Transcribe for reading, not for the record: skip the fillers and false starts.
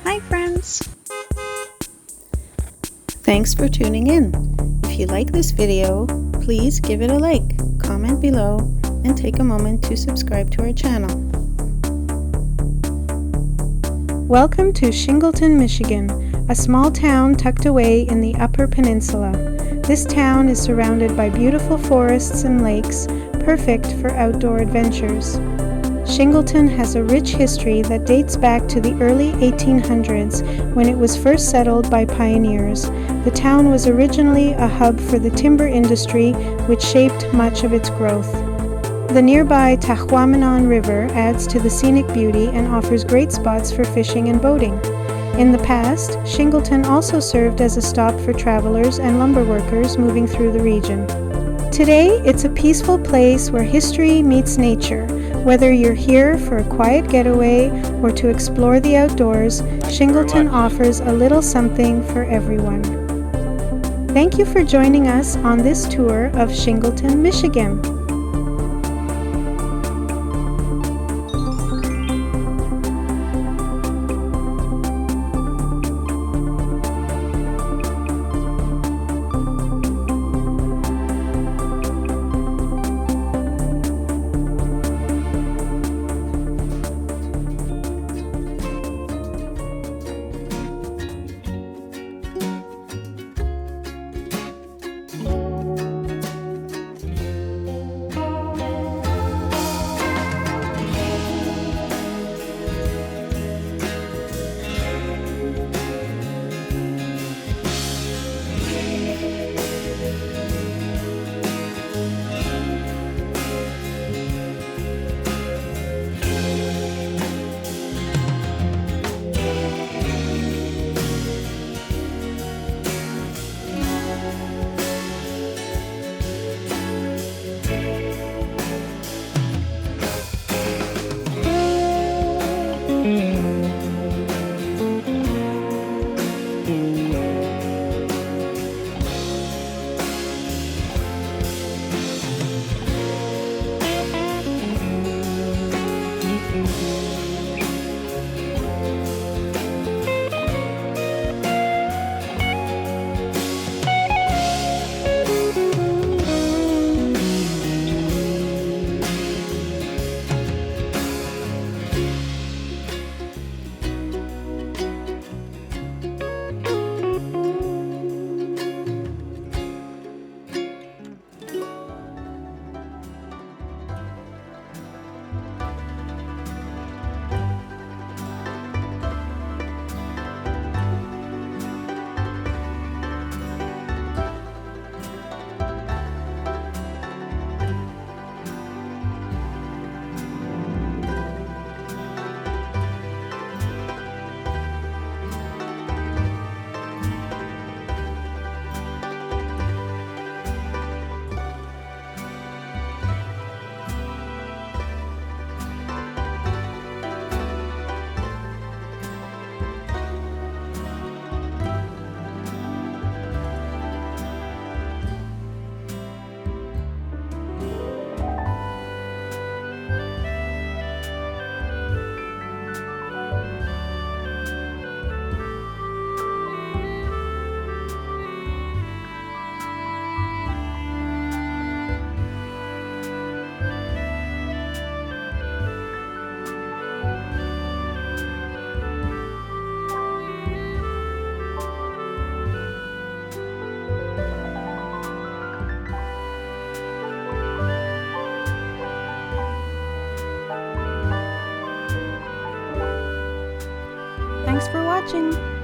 Hi friends! Thanks for tuning in. If you like this video, please give it a like, comment below, and take a moment to subscribe to our channel. Welcome to Shingleton, Michigan, a small town tucked away in the Upper Peninsula. This town is surrounded by beautiful forests and lakes, perfect for outdoor adventures. Shingleton has a rich history that dates back to the early 1800s when it was first settled by pioneers. The town was originally a hub for the timber industry, which shaped much of its growth. The nearby Tahquamenon River adds to the scenic beauty and offers great spots for fishing and boating. In the past, Shingleton also served as a stop for travelers and lumber workers moving through the region. Today, it's a peaceful place where history meets nature. Whether you're here for a quiet getaway or to explore the outdoors, Shingleton offers a little something for everyone. Thank you for joining us on this tour of Shingleton, Michigan. Thanks for watching!